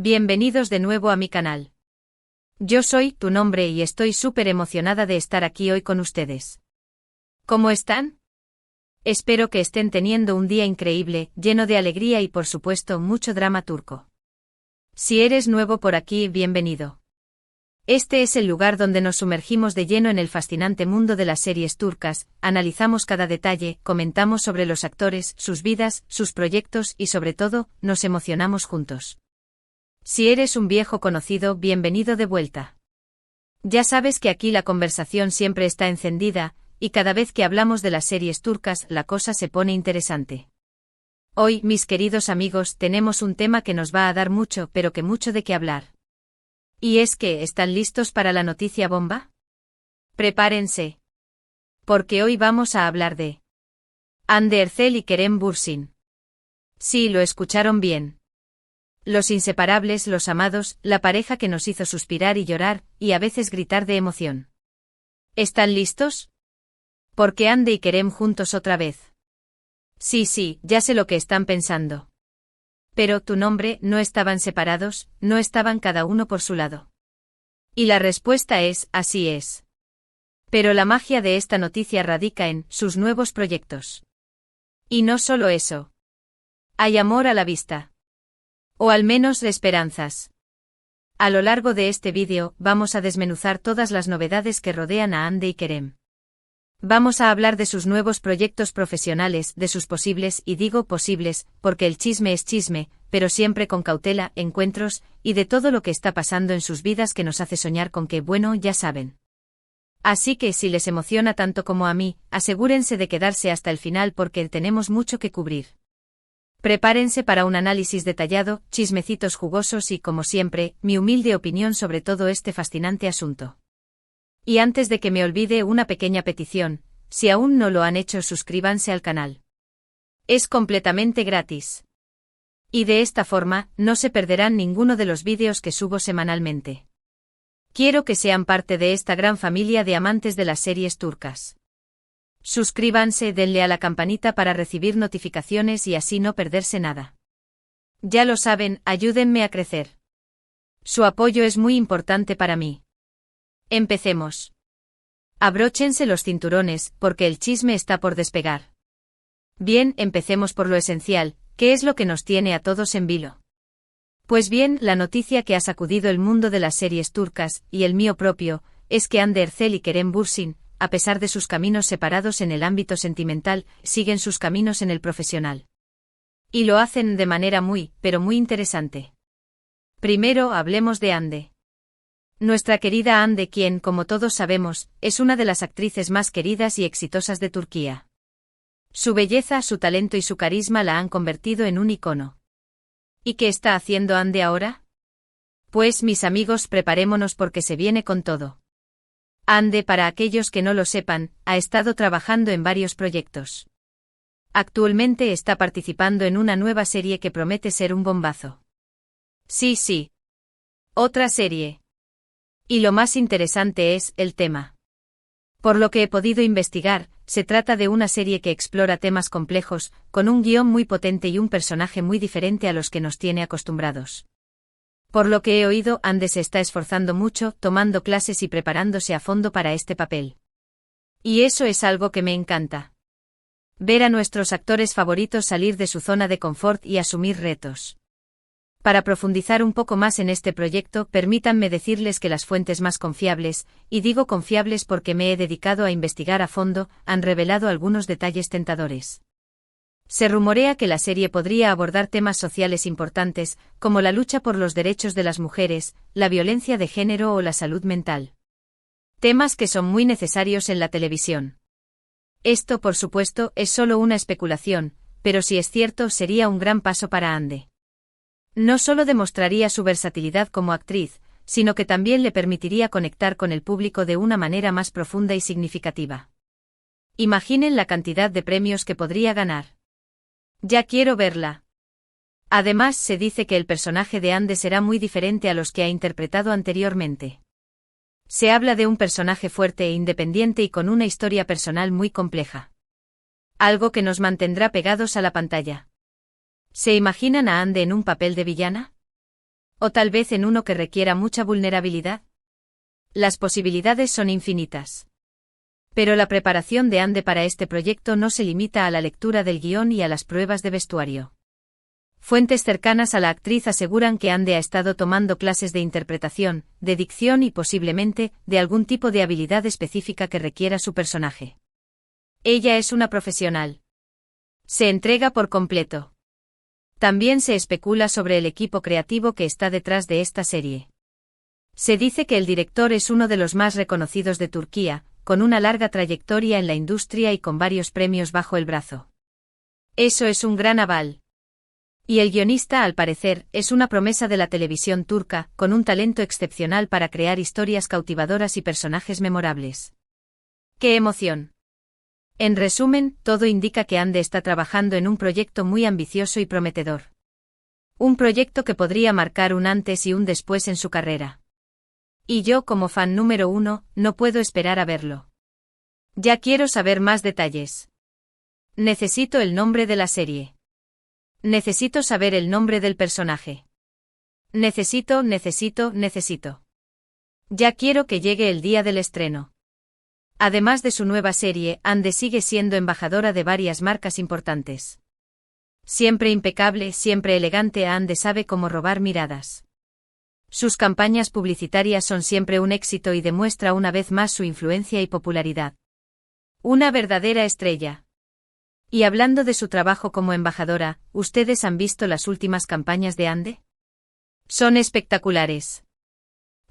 Bienvenidos de nuevo a mi canal. Yo soy Tu Nombre y estoy súper emocionada de estar aquí hoy con ustedes. ¿Cómo están? Espero que estén teniendo un día increíble, lleno de alegría y por supuesto mucho drama turco. Si eres nuevo por aquí, bienvenido. Este es el lugar donde nos sumergimos de lleno en el fascinante mundo de las series turcas, analizamos cada detalle, comentamos sobre los actores, sus vidas, sus proyectos y sobre todo, nos emocionamos juntos. Si eres un viejo conocido, bienvenido de vuelta. Ya sabes que aquí la conversación siempre está encendida, y cada vez que hablamos de las series turcas la cosa se pone interesante. Hoy, mis queridos amigos, tenemos un tema que nos va a dar mucho, pero que mucho de qué hablar. ¿Y es que están listos para la noticia bomba? Prepárense. Porque hoy vamos a hablar de Hande Erçel y Kerem Bürsin. Sí, lo escucharon bien. Los inseparables, los amados, la pareja que nos hizo suspirar y llorar, y a veces gritar de emoción. ¿Están listos? Porque Hande y Kerem juntos otra vez. Sí, ya sé lo que están pensando. Pero, Tu Nombre, ¿no estaban separados, no estaban cada uno por su lado? Y la respuesta es, así es. Pero la magia de esta noticia radica en sus nuevos proyectos. Y no solo eso. Hay amor a la vista. O al menos esperanzas. A lo largo de este vídeo, vamos a desmenuzar todas las novedades que rodean a Hande y Kerem. Vamos a hablar de sus nuevos proyectos profesionales, de sus posibles, y digo posibles, porque el chisme es chisme, pero siempre con cautela, encuentros, y de todo lo que está pasando en sus vidas que nos hace soñar con que, bueno, ya saben. Así que si les emociona tanto como a mí, asegúrense de quedarse hasta el final porque tenemos mucho que cubrir. Prepárense para un análisis detallado, chismecitos jugosos y, como siempre, mi humilde opinión sobre todo este fascinante asunto. Y antes de que me olvide, una pequeña petición: si aún no lo han hecho, suscríbanse al canal. Es completamente gratis. Y de esta forma, no se perderán ninguno de los vídeos que subo semanalmente. Quiero que sean parte de esta gran familia de amantes de las series turcas. Suscríbanse, denle a la campanita para recibir notificaciones y así no perderse nada. Ya lo saben, ayúdenme a crecer. Su apoyo es muy importante para mí. Empecemos. Abróchense los cinturones, porque el chisme está por despegar. Bien, empecemos por lo esencial, ¿qué es lo que nos tiene a todos en vilo? Pues bien, la noticia que ha sacudido el mundo de las series turcas, y el mío propio, es que Hande Erçel y Kerem Bürsin, a pesar de sus caminos separados en el ámbito sentimental, siguen sus caminos en el profesional. Y lo hacen de manera pero muy interesante. Primero hablemos de Hande. Nuestra querida Hande, quien, como todos sabemos, es una de las actrices más queridas y exitosas de Turquía. Su belleza, su talento y su carisma la han convertido en un icono. ¿Y qué está haciendo Hande ahora? Pues, mis amigos, preparémonos porque se viene con todo. Hande, para aquellos que no lo sepan, ha estado trabajando en varios proyectos. Actualmente está participando en una nueva serie que promete ser un bombazo. Sí. Otra serie. Y lo más interesante es el tema. Por lo que he podido investigar, se trata de una serie que explora temas complejos, con un guión muy potente y un personaje muy diferente a los que nos tiene acostumbrados. Por lo que he oído, Hande se está esforzando mucho, tomando clases y preparándose a fondo para este papel. Y eso es algo que me encanta. Ver a nuestros actores favoritos salir de su zona de confort y asumir retos. Para profundizar un poco más en este proyecto, permítanme decirles que las fuentes más confiables, y digo confiables porque me he dedicado a investigar a fondo, han revelado algunos detalles tentadores. Se rumorea que la serie podría abordar temas sociales importantes, como la lucha por los derechos de las mujeres, la violencia de género o la salud mental. Temas que son muy necesarios en la televisión. Esto, por supuesto, es solo una especulación, pero si es cierto, sería un gran paso para Hande. No solo demostraría su versatilidad como actriz, sino que también le permitiría conectar con el público de una manera más profunda y significativa. Imaginen la cantidad de premios que podría ganar. Ya quiero verla. Además, se dice que el personaje de Hande será muy diferente a los que ha interpretado anteriormente. Se habla de un personaje fuerte e independiente y con una historia personal muy compleja. Algo que nos mantendrá pegados a la pantalla. ¿Se imaginan a Hande en un papel de villana? ¿O tal vez en uno que requiera mucha vulnerabilidad? Las posibilidades son infinitas. Pero la preparación de Ande para este proyecto no se limita a la lectura del guión y a las pruebas de vestuario. Fuentes cercanas a la actriz aseguran que Ande ha estado tomando clases de interpretación, de dicción y posiblemente, de algún tipo de habilidad específica que requiera su personaje. Ella es una profesional. Se entrega por completo. También se especula sobre el equipo creativo que está detrás de esta serie. Se dice que el director es uno de los más reconocidos de Turquía, con una larga trayectoria en la industria y con varios premios bajo el brazo. Eso es un gran aval. Y el guionista, al parecer, es una promesa de la televisión turca, con un talento excepcional para crear historias cautivadoras y personajes memorables. ¡Qué emoción! En resumen, todo indica que Ande está trabajando en un proyecto muy ambicioso y prometedor. Un proyecto que podría marcar un antes y un después en su carrera. Y yo, como fan número 1, no puedo esperar a verlo. Ya quiero saber más detalles. Necesito el nombre de la serie. Necesito saber el nombre del personaje. Necesito. Ya quiero que llegue el día del estreno. Además de su nueva serie, Ande sigue siendo embajadora de varias marcas importantes. Siempre impecable, siempre elegante, Ande sabe cómo robar miradas. Sus campañas publicitarias son siempre un éxito y demuestra una vez más su influencia y popularidad. Una verdadera estrella. Y hablando de su trabajo como embajadora, ¿ustedes han visto las últimas campañas de Ande? Son espectaculares.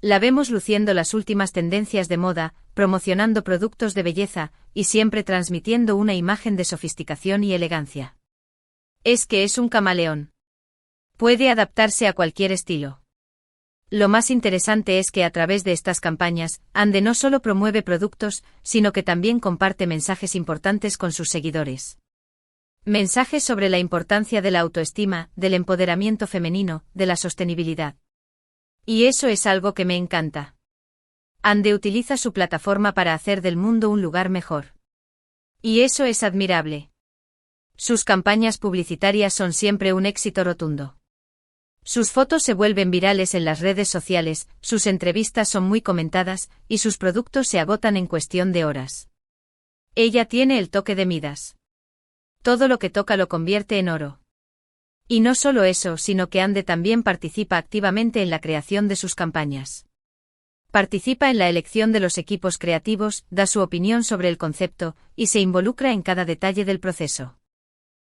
La vemos luciendo las últimas tendencias de moda, promocionando productos de belleza, y siempre transmitiendo una imagen de sofisticación y elegancia. Es que es un camaleón. Puede adaptarse a cualquier estilo. Lo más interesante es que a través de estas campañas, Ande no solo promueve productos, sino que también comparte mensajes importantes con sus seguidores. Mensajes sobre la importancia de la autoestima, del empoderamiento femenino, de la sostenibilidad. Y eso es algo que me encanta. Ande utiliza su plataforma para hacer del mundo un lugar mejor. Y eso es admirable. Sus campañas publicitarias son siempre un éxito rotundo. Sus fotos se vuelven virales en las redes sociales, sus entrevistas son muy comentadas, y sus productos se agotan en cuestión de horas. Ella tiene el toque de Midas. Todo lo que toca lo convierte en oro. Y no solo eso, sino que Ande también participa activamente en la creación de sus campañas. Participa en la elección de los equipos creativos, da su opinión sobre el concepto, y se involucra en cada detalle del proceso.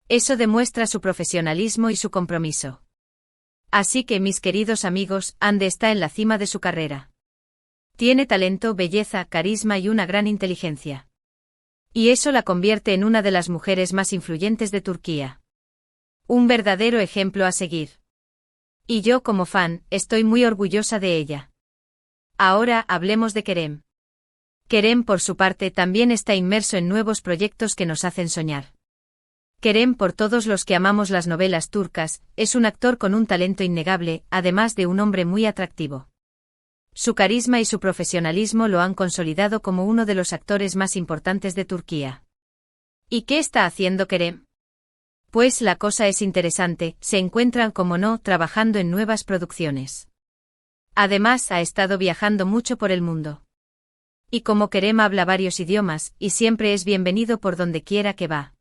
Eso demuestra su profesionalismo y su compromiso. Así que, mis queridos amigos, Ande está en la cima de su carrera. Tiene talento, belleza, carisma y una gran inteligencia. Y eso la convierte en una de las mujeres más influyentes de Turquía. Un verdadero ejemplo a seguir. Y yo, como fan, estoy muy orgullosa de ella. Ahora hablemos de Kerem. Kerem, por su parte, también está inmerso en nuevos proyectos que nos hacen soñar. Kerem, por todos los que amamos las novelas turcas, es un actor con un talento innegable, además de un hombre muy atractivo. Su carisma y su profesionalismo lo han consolidado como uno de los actores más importantes de Turquía. ¿Y qué está haciendo Kerem? Pues la cosa es interesante, se encuentran, como no, trabajando en nuevas producciones. Además, ha estado viajando mucho por el mundo. Y como Kerem habla varios idiomas, y siempre es bienvenido por donde quiera que va.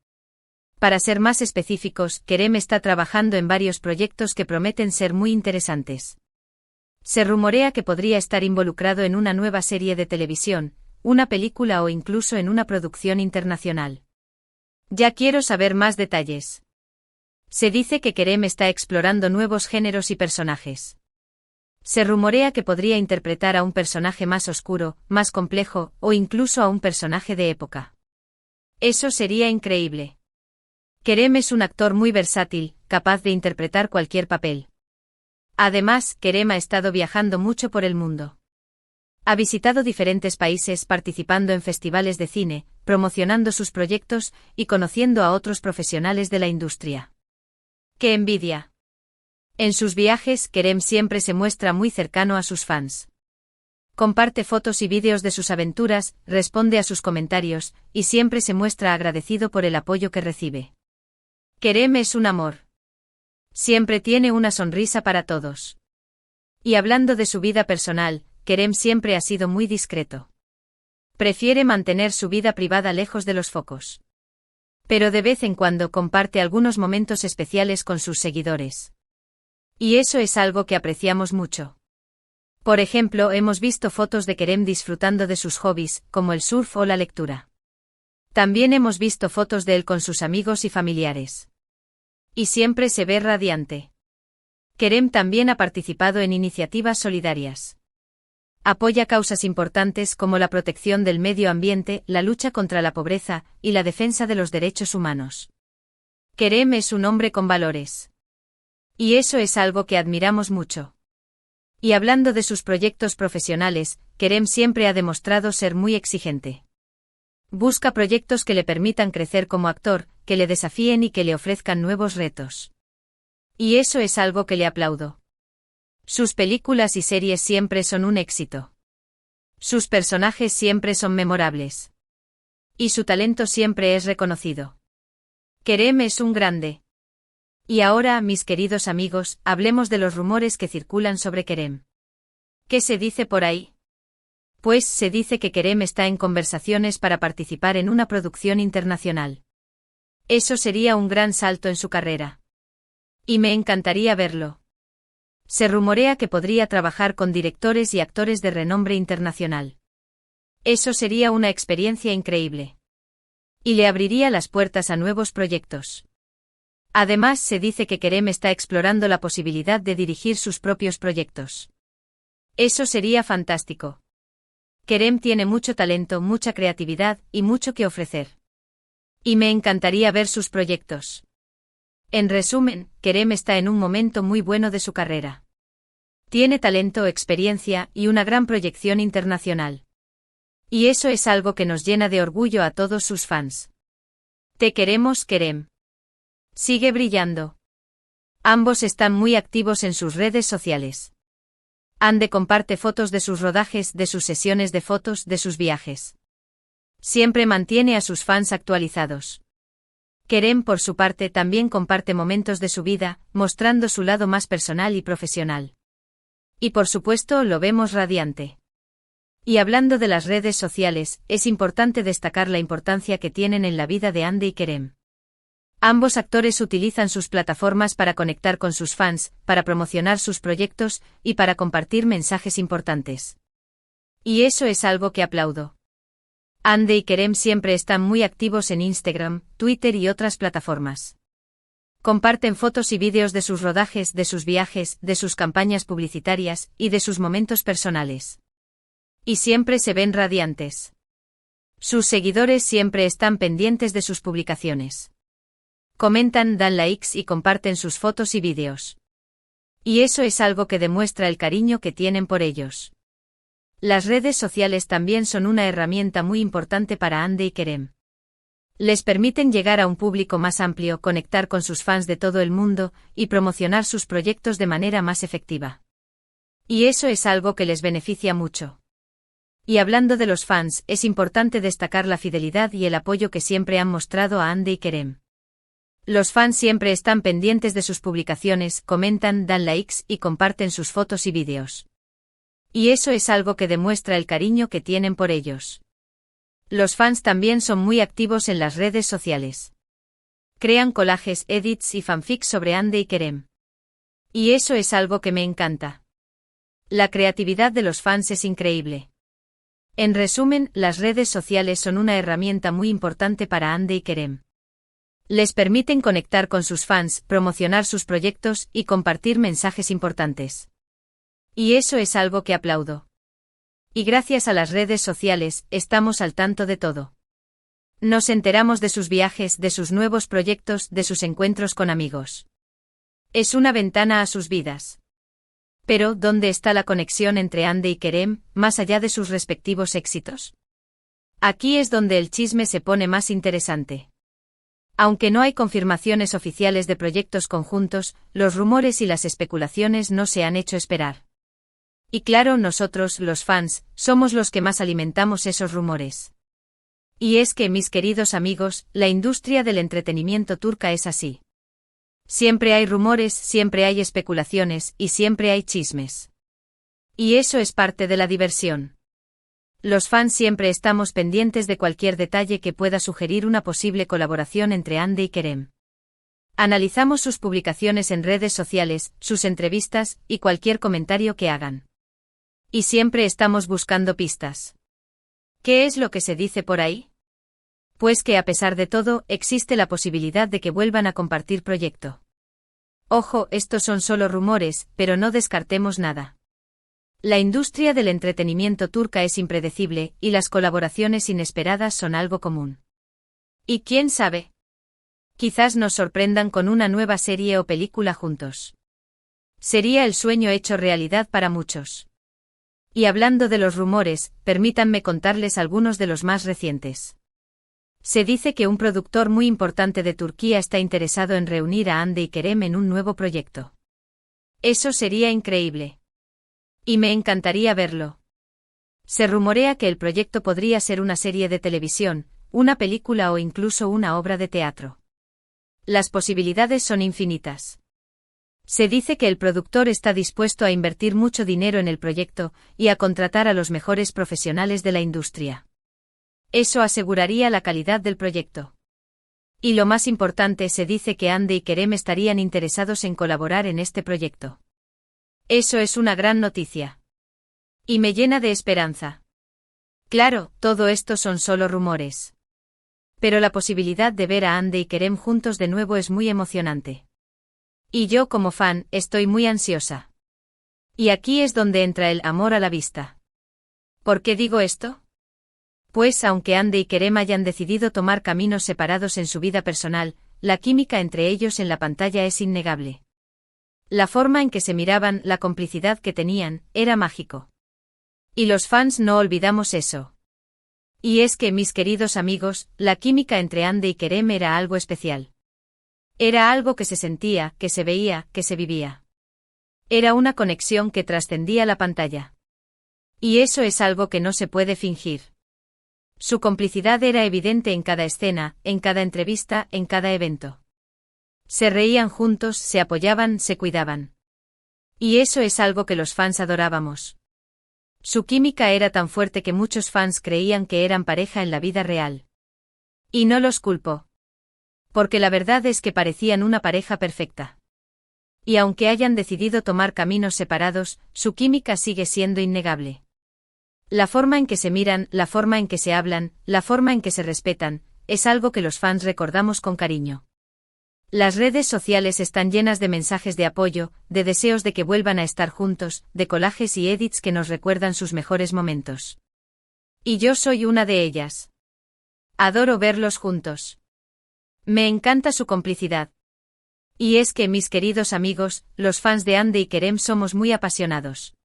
Para ser más específicos, Kerem está trabajando en varios proyectos que prometen ser muy interesantes. Se rumorea que podría estar involucrado en una nueva serie de televisión, una película o incluso en una producción internacional. Ya quiero saber más detalles. Se dice que Kerem está explorando nuevos géneros y personajes. Se rumorea que podría interpretar a un personaje más oscuro, más complejo, o incluso a un personaje de época. Eso sería increíble. Kerem es un actor muy versátil, capaz de interpretar cualquier papel. Además, Kerem ha estado viajando mucho por el mundo. Ha visitado diferentes países participando en festivales de cine, promocionando sus proyectos y conociendo a otros profesionales de la industria. ¡Qué envidia! En sus viajes, Kerem siempre se muestra muy cercano a sus fans. Comparte fotos y vídeos de sus aventuras, responde a sus comentarios, y siempre se muestra agradecido por el apoyo que recibe. Kerem es un amor. Siempre tiene una sonrisa para todos. Y hablando de su vida personal, Kerem siempre ha sido muy discreto. Prefiere mantener su vida privada lejos de los focos. Pero de vez en cuando comparte algunos momentos especiales con sus seguidores. Y eso es algo que apreciamos mucho. Por ejemplo, hemos visto fotos de Kerem disfrutando de sus hobbies, como el surf o la lectura. También hemos visto fotos de él con sus amigos y familiares. Y siempre se ve radiante. Kerem también ha participado en iniciativas solidarias. Apoya causas importantes como la protección del medio ambiente, la lucha contra la pobreza y la defensa de los derechos humanos. Kerem es un hombre con valores. Y eso es algo que admiramos mucho. Y hablando de sus proyectos profesionales, Kerem siempre ha demostrado ser muy exigente. Busca proyectos que le permitan crecer como actor, que le desafíen y que le ofrezcan nuevos retos. Y eso es algo que le aplaudo. Sus películas y series siempre son un éxito. Sus personajes siempre son memorables. Y su talento siempre es reconocido. Kerem es un grande. Y ahora, mis queridos amigos, hablemos de los rumores que circulan sobre Kerem. ¿Qué se dice por ahí? Pues se dice que Kerem está en conversaciones para participar en una producción internacional. Eso sería un gran salto en su carrera. Y me encantaría verlo. Se rumorea que podría trabajar con directores y actores de renombre internacional. Eso sería una experiencia increíble. Y le abriría las puertas a nuevos proyectos. Además, se dice que Kerem está explorando la posibilidad de dirigir sus propios proyectos. Eso sería fantástico. Kerem tiene mucho talento, mucha creatividad y mucho que ofrecer. Y me encantaría ver sus proyectos. En resumen, Kerem está en un momento muy bueno de su carrera. Tiene talento, experiencia y una gran proyección internacional. Y eso es algo que nos llena de orgullo a todos sus fans. Te queremos, Kerem. Sigue brillando. Ambos están muy activos en sus redes sociales. Ande comparte fotos de sus rodajes, de sus sesiones de fotos, de sus viajes. Siempre mantiene a sus fans actualizados. Kerem, por su parte, también comparte momentos de su vida, mostrando su lado más personal y profesional. Y por supuesto, lo vemos radiante. Y hablando de las redes sociales, es importante destacar la importancia que tienen en la vida de Ande y Kerem. Ambos actores utilizan sus plataformas para conectar con sus fans, para promocionar sus proyectos y para compartir mensajes importantes. Y eso es algo que aplaudo. Ande y Kerem siempre están muy activos en Instagram, Twitter y otras plataformas. Comparten fotos y vídeos de sus rodajes, de sus viajes, de sus campañas publicitarias y de sus momentos personales. Y siempre se ven radiantes. Sus seguidores siempre están pendientes de sus publicaciones. Comentan, dan likes y comparten sus fotos y vídeos. Y eso es algo que demuestra el cariño que tienen por ellos. Las redes sociales también son una herramienta muy importante para Ande y Kerem. Les permiten llegar a un público más amplio, conectar con sus fans de todo el mundo y promocionar sus proyectos de manera más efectiva. Y eso es algo que les beneficia mucho. Y hablando de los fans, es importante destacar la fidelidad y el apoyo que siempre han mostrado a Ande y Kerem. Los fans siempre están pendientes de sus publicaciones, comentan, dan likes y comparten sus fotos y vídeos. Y eso es algo que demuestra el cariño que tienen por ellos. Los fans también son muy activos en las redes sociales. Crean collages, edits y fanfics sobre Ande y Kerem. Y eso es algo que me encanta. La creatividad de los fans es increíble. En resumen, las redes sociales son una herramienta muy importante para Ande y Kerem. Les permiten conectar con sus fans, promocionar sus proyectos y compartir mensajes importantes. Y eso es algo que aplaudo. Y gracias a las redes sociales, estamos al tanto de todo. Nos enteramos de sus viajes, de sus nuevos proyectos, de sus encuentros con amigos. Es una ventana a sus vidas. Pero, ¿dónde está la conexión entre Ande y Kerem, más allá de sus respectivos éxitos? Aquí es donde el chisme se pone más interesante. Aunque no hay confirmaciones oficiales de proyectos conjuntos, los rumores y las especulaciones no se han hecho esperar. Y claro, nosotros, los fans, somos los que más alimentamos esos rumores. Y es que, mis queridos amigos, la industria del entretenimiento turca es así. Siempre hay rumores, siempre hay especulaciones y siempre hay chismes. Y eso es parte de la diversión. Los fans siempre estamos pendientes de cualquier detalle que pueda sugerir una posible colaboración entre Andy y Kerem. Analizamos sus publicaciones en redes sociales, sus entrevistas y cualquier comentario que hagan. Y siempre estamos buscando pistas. ¿Qué es lo que se dice por ahí? Pues que a pesar de todo, existe la posibilidad de que vuelvan a compartir proyecto. Ojo, estos son solo rumores, pero no descartemos nada. La industria del entretenimiento turca es impredecible, y las colaboraciones inesperadas son algo común. Y quién sabe. Quizás nos sorprendan con una nueva serie o película juntos. Sería el sueño hecho realidad para muchos. Y hablando de los rumores, permítanme contarles algunos de los más recientes. Se dice que un productor muy importante de Turquía está interesado en reunir a Hande y Kerem en un nuevo proyecto. Eso sería increíble. Y me encantaría verlo. Se rumorea que el proyecto podría ser una serie de televisión, una película o incluso una obra de teatro. Las posibilidades son infinitas. Se dice que el productor está dispuesto a invertir mucho dinero en el proyecto y a contratar a los mejores profesionales de la industria. Eso aseguraría la calidad del proyecto. Y lo más importante, se dice que Hande y Kerem estarían interesados en colaborar en este proyecto. Eso es una gran noticia. Y me llena de esperanza. Claro, todo esto son solo rumores. Pero la posibilidad de ver a Hande y Kerem juntos de nuevo es muy emocionante. Y yo como fan, estoy muy ansiosa. Y aquí es donde entra el amor a la vista. ¿Por qué digo esto? Pues aunque Hande y Kerem hayan decidido tomar caminos separados en su vida personal, la química entre ellos en la pantalla es innegable. La forma en que se miraban, la complicidad que tenían, era mágico. Y los fans no olvidamos eso. Y es que, mis queridos amigos, la química entre Hande y Kerem era algo especial. Era algo que se sentía, que se veía, que se vivía. Era una conexión que trascendía la pantalla. Y eso es algo que no se puede fingir. Su complicidad era evidente en cada escena, en cada entrevista, en cada evento. Se reían juntos, se apoyaban, se cuidaban. Y eso es algo que los fans adorábamos. Su química era tan fuerte que muchos fans creían que eran pareja en la vida real. Y no los culpo. Porque la verdad es que parecían una pareja perfecta. Y aunque hayan decidido tomar caminos separados, su química sigue siendo innegable. La forma en que se miran, la forma en que se hablan, la forma en que se respetan, es algo que los fans recordamos con cariño. Las redes sociales están llenas de mensajes de apoyo, de deseos de que vuelvan a estar juntos, de collages y edits que nos recuerdan sus mejores momentos. Y yo soy una de ellas. Adoro verlos juntos. Me encanta su complicidad. Y es que, mis queridos amigos, los fans de Hande y Kerem somos muy apasionados.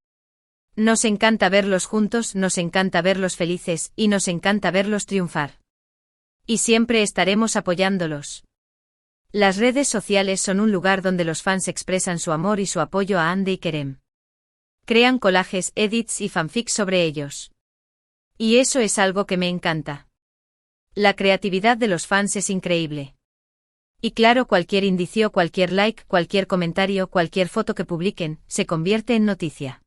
Nos encanta verlos juntos, nos encanta verlos felices, y nos encanta verlos triunfar. Y siempre estaremos apoyándolos. Las redes sociales son un lugar donde los fans expresan su amor y su apoyo a Hande y Kerem. Crean collages, edits y fanfics sobre ellos. Y eso es algo que me encanta. La creatividad de los fans es increíble. Y claro, cualquier indicio, cualquier like, cualquier comentario, cualquier foto que publiquen, se convierte en noticia.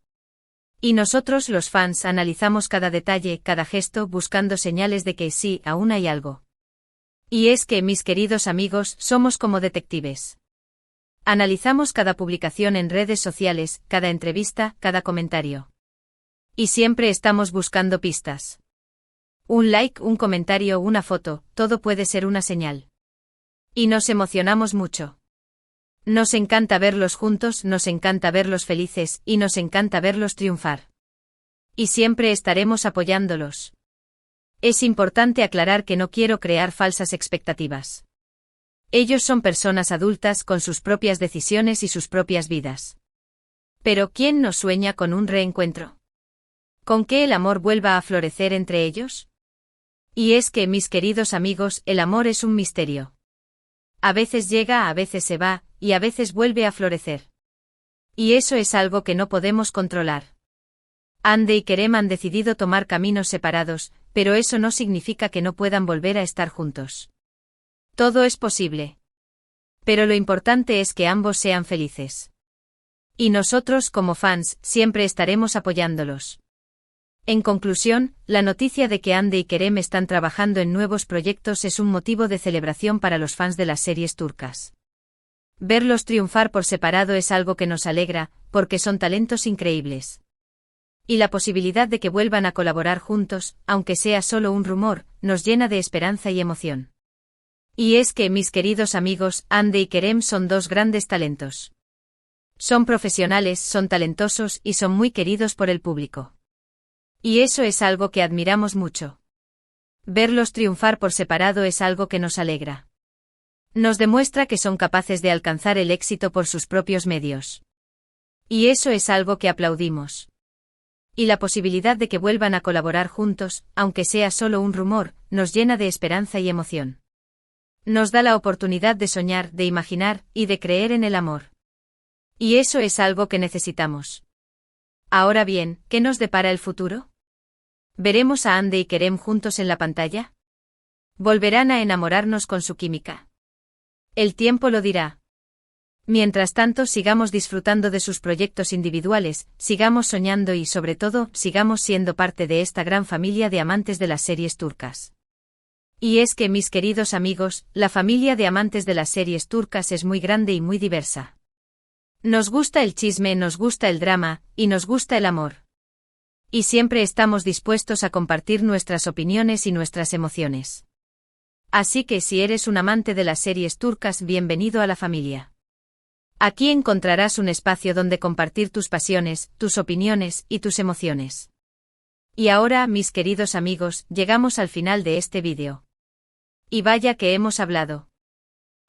Y nosotros los fans analizamos cada detalle, cada gesto, buscando señales de que sí, aún hay algo. Y es que, mis queridos amigos, somos como detectives. Analizamos cada publicación en redes sociales, cada entrevista, cada comentario. Y siempre estamos buscando pistas. Un like, un comentario, una foto, todo puede ser una señal. Y nos emocionamos mucho. Nos encanta verlos juntos, nos encanta verlos felices, y nos encanta verlos triunfar. Y siempre estaremos apoyándolos. Es importante aclarar que no quiero crear falsas expectativas. Ellos son personas adultas con sus propias decisiones y sus propias vidas. Pero ¿quién no sueña con un reencuentro? ¿Con que el amor vuelva a florecer entre ellos? Y es que, mis queridos amigos, el amor es un misterio. A veces llega, a veces se va, y a veces vuelve a florecer. Y eso es algo que no podemos controlar. Hande y Kerem han decidido tomar caminos separados, pero eso no significa que no puedan volver a estar juntos. Todo es posible. Pero lo importante es que ambos sean felices. Y nosotros, como fans, siempre estaremos apoyándolos. En conclusión, la noticia de que Hande y Kerem están trabajando en nuevos proyectos es un motivo de celebración para los fans de las series turcas. Verlos triunfar por separado es algo que nos alegra, porque son talentos increíbles. Y la posibilidad de que vuelvan a colaborar juntos, aunque sea solo un rumor, nos llena de esperanza y emoción. Y es que, mis queridos amigos, Hande y Kerem son dos grandes talentos. Son profesionales, son talentosos y son muy queridos por el público. Y eso es algo que admiramos mucho. Verlos triunfar por separado es algo que nos alegra. Nos demuestra que son capaces de alcanzar el éxito por sus propios medios. Y eso es algo que aplaudimos. Y la posibilidad de que vuelvan a colaborar juntos, aunque sea solo un rumor, nos llena de esperanza y emoción. Nos da la oportunidad de soñar, de imaginar, y de creer en el amor. Y eso es algo que necesitamos. Ahora bien, ¿qué nos depara el futuro? ¿Veremos a Hande y Kerem juntos en la pantalla? ¿Volverán a enamorarnos con su química? El tiempo lo dirá. Mientras tanto, sigamos disfrutando de sus proyectos individuales, sigamos soñando y, sobre todo, sigamos siendo parte de esta gran familia de amantes de las series turcas. Y es que, mis queridos amigos, la familia de amantes de las series turcas es muy grande y muy diversa. Nos gusta el chisme, nos gusta el drama, y nos gusta el amor. Y siempre estamos dispuestos a compartir nuestras opiniones y nuestras emociones. Así que si eres un amante de las series turcas, bienvenido a la familia. Aquí encontrarás un espacio donde compartir tus pasiones, tus opiniones y tus emociones. Y ahora, mis queridos amigos, llegamos al final de este vídeo. Y vaya que hemos hablado.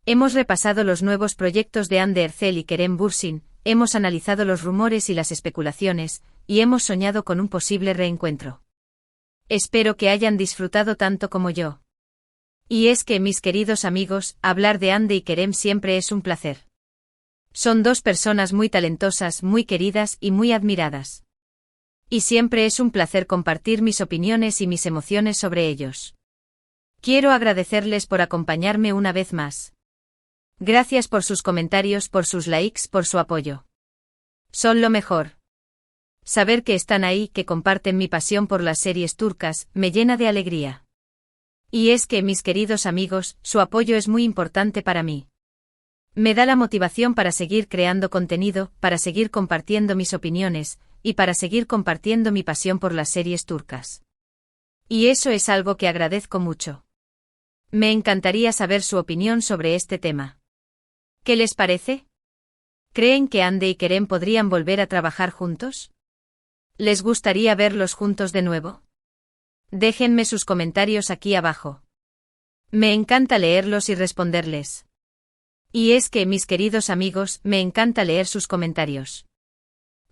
Hemos repasado los nuevos proyectos de Hande Erçel y Kerem Bürsin, hemos analizado los rumores y las especulaciones, y hemos soñado con un posible reencuentro. Espero que hayan disfrutado tanto como yo. Y es que, mis queridos amigos, hablar de Hande y Kerem siempre es un placer. Son dos personas muy talentosas, muy queridas y muy admiradas. Y siempre es un placer compartir mis opiniones y mis emociones sobre ellos. Quiero agradecerles por acompañarme una vez más. Gracias por sus comentarios, por sus likes, por su apoyo. Son lo mejor. Saber que están ahí, que comparten mi pasión por las series turcas, me llena de alegría. Y es que, mis queridos amigos, su apoyo es muy importante para mí. Me da la motivación para seguir creando contenido, para seguir compartiendo mis opiniones, y para seguir compartiendo mi pasión por las series turcas. Y eso es algo que agradezco mucho. Me encantaría saber su opinión sobre este tema. ¿Qué les parece? ¿Creen que Hande y Kerem podrían volver a trabajar juntos? ¿Les gustaría verlos juntos de nuevo? Déjenme sus comentarios aquí abajo. Me encanta leerlos y responderles. Y es que, mis queridos amigos, me encanta leer sus comentarios.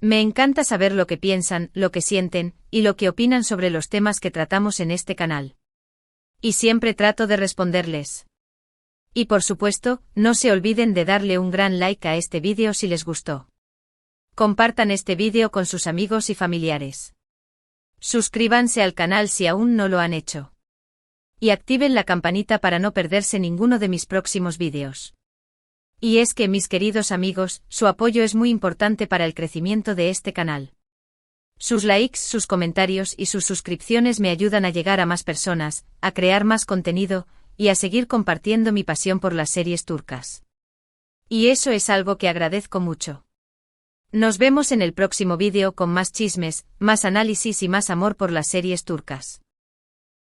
Me encanta saber lo que piensan, lo que sienten, y lo que opinan sobre los temas que tratamos en este canal. Y siempre trato de responderles. Y por supuesto, no se olviden de darle un gran like a este vídeo si les gustó. Compartan este vídeo con sus amigos y familiares. Suscríbanse al canal si aún no lo han hecho. Y activen la campanita para no perderse ninguno de mis próximos vídeos. Y es que, mis queridos amigos, su apoyo es muy importante para el crecimiento de este canal. Sus likes, sus comentarios y sus suscripciones me ayudan a llegar a más personas, a crear más contenido, y a seguir compartiendo mi pasión por las series turcas. Y eso es algo que agradezco mucho. Nos vemos en el próximo vídeo con más chismes, más análisis y más amor por las series turcas.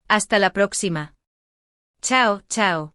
Hasta la próxima. Chao, chao.